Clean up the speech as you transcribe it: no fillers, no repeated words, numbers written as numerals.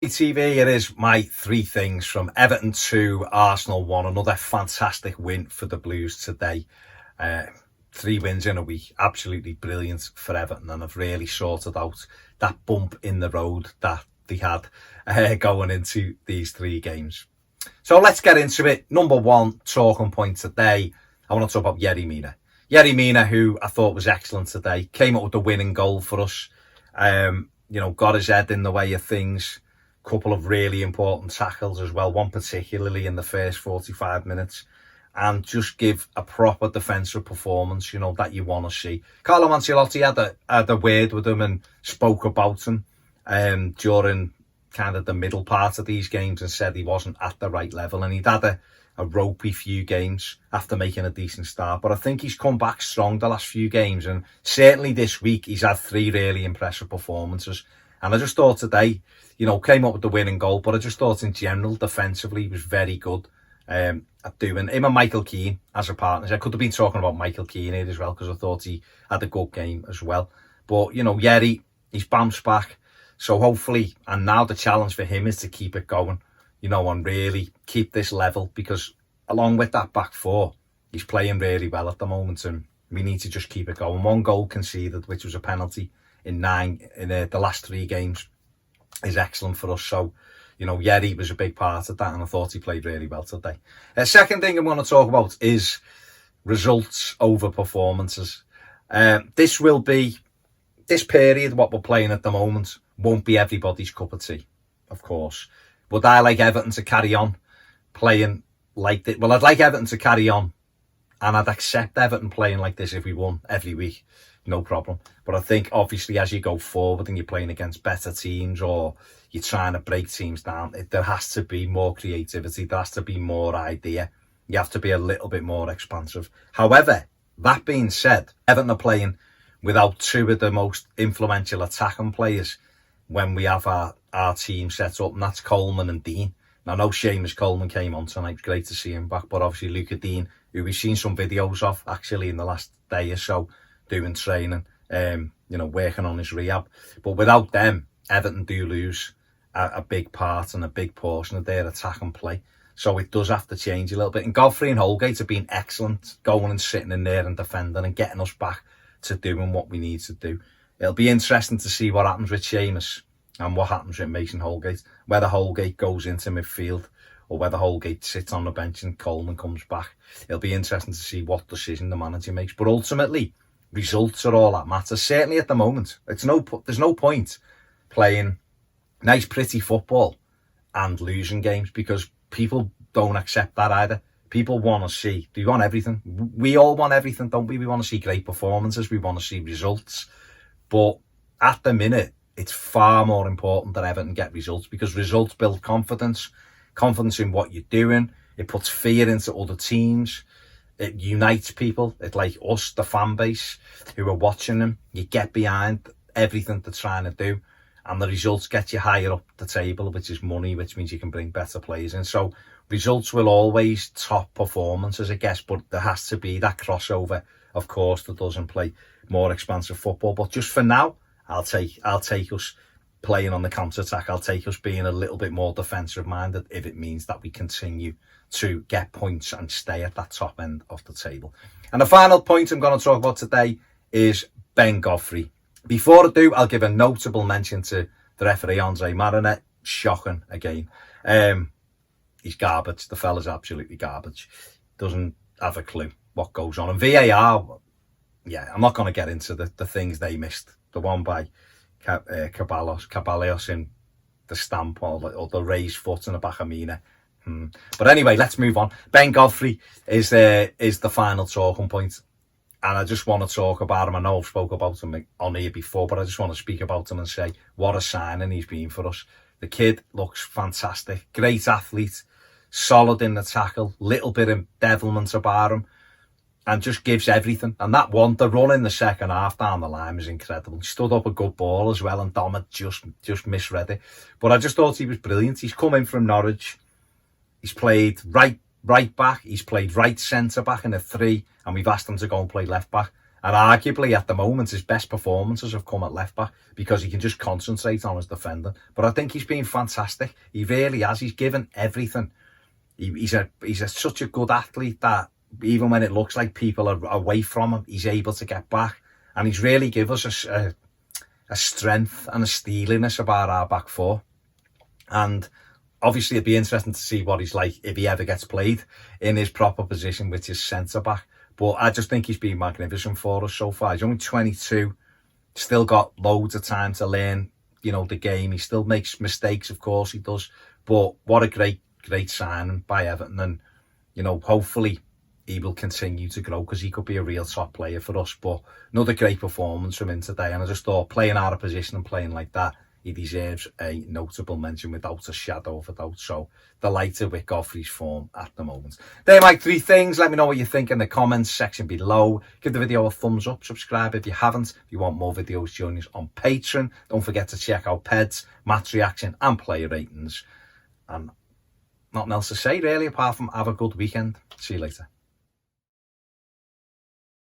TV, it is my three things from Everton 2, Arsenal 1. Another fantastic win for the Blues today. 3 wins in a week, absolutely brilliant for Everton, and have really sorted out that bump in the road that they had going into these 3 games. So let's get into it. Number 1 talking point today, I want to talk about Yerry Mina. Yerry Mina, who I thought was excellent today, came up with the winning goal for us. Got his head in the way of things. Couple of really important tackles as well, one particularly in the first 45 minutes, and just give a proper defensive performance, that you want to see. Carlo Ancelotti had a word with him and spoke about him during kind of the middle part of these games and said he wasn't at the right level, and he'd had a ropey few games after making a decent start. But I think he's come back strong the last few games, and certainly this week he's had 3 really impressive performances. And I just thought today, came up with the winning goal, but I just thought in general, defensively, he was very good at doing. Him and Michael Keane as a partner. I could have been talking about Michael Keane here as well, because I thought he had a good game as well. But, Yerry, he's bounced back. So hopefully, and now the challenge for him is to keep it going, and really keep this level, because along with that back 4, he's playing really well at the moment, and we need to just keep it going. 1 goal conceded, which was a penalty in the last 3 games, is excellent for us. So, Yerry was a big part of that, and I thought he played really well today. Second thing I'm going to talk about is results over performances. This period, what we're playing at the moment, won't be everybody's cup of tea, of course. Would I like Everton to carry on playing like this? Well, I'd like Everton to carry on, and I'd accept Everton playing like this if we won every week. No problem. But I think obviously as you go forward and you're playing against better teams, or you're trying to break teams down, there has to be more creativity. There has to be more idea. You have to be a little bit more expansive. However, that being said, Everton are playing without 2 of the most influential attacking players when we have our team set up, and that's Coleman and Dean. Now, I know Seamus Coleman came on tonight. Great to see him back. But obviously Luca Dean, who we've seen some videos of actually in the last day or so, doing training, working on his rehab. But without them, Everton do lose a big part and a big portion of their attack and play. So it does have to change a little bit. And Godfrey and Holgate have been excellent, going and sitting in there and defending and getting us back to doing what we need to do. It'll be interesting to see what happens with Seamus and what happens with Mason Holgate, whether Holgate goes into midfield or whether Holgate sits on the bench and Coleman comes back. It'll be interesting to see what decision the manager makes. But ultimately, results are all that matters. Certainly at the moment, there's no point playing nice, pretty football and losing games, because people don't accept that either. People want to see, they want everything. We all want everything, don't we? We want to see great performances. We want to see results. But at the minute, it's far more important that Everton get results, because results build confidence in what you're doing. It puts fear into other teams. It unites people. It's like us, the fan base, who are watching them. You get behind everything they're trying to do, and the results get you higher up the table, which is money, which means you can bring better players in. So results will always top performances, I guess, but there has to be that crossover, of course, that doesn't play more expansive football. But just for now, I'll take us playing on the counter-attack. I'll take us being a little bit more defensive-minded if it means that we continue to get points and stay at that top end of the table. And the final point I'm going to talk about today is Ben Godfrey. Before I do, I'll give a notable mention to the referee, Andre Marinette. Shocking again. He's garbage. The fella's absolutely garbage. Doesn't have a clue what goes on. And VAR, yeah, I'm not going to get into the things they missed. The one by Caballos in the stamp, or the raised foot in the back of Mina. But anyway, let's move on. Ben Godfrey is the final talking point, and I just want to talk about him. I know I've spoke about him on here before, but I just want to speak about him and say what a signing he's been for us. The kid looks fantastic, great athlete, solid in the tackle, little bit of devilment about him, and just gives everything. And the run in the second half down the line was incredible. He stood up a good ball as well, and Dom just misread it. But I just thought he was brilliant. He's come in from Norwich. He's played right back. He's played right centre back in a 3, and we've asked him to go and play left back. And arguably at the moment his best performances have come at left back because he can just concentrate on his defending. But I think he's been fantastic. He really has. He's given everything. He's such a good athlete that even when it looks like people are away from him, he's able to get back. And he's really given us a strength and a steeliness about our back four. And obviously it'd be interesting to see what he's like if he ever gets played in his proper position, which is centre-back. But I just think he's been magnificent for us so far. He's only 22, still got loads of time to learn, you know, the game. He still makes mistakes, of course he does. But what a great signing by Everton. And, you know, hopefully he will continue to grow because he could be a real top player for us. But another great performance from him today. And I just thought playing out of position and playing like that, he deserves a notable mention without a shadow of a doubt. So delighted with Godfrey's form at the moment. They're my 3 things. Let me know what you think in the comments section below. Give the video a thumbs up. Subscribe if you haven't. If you want more videos, join us on Patreon. Don't forget to check out PEDs, match reaction and player ratings. And nothing else to say really apart from have a good weekend. See you later.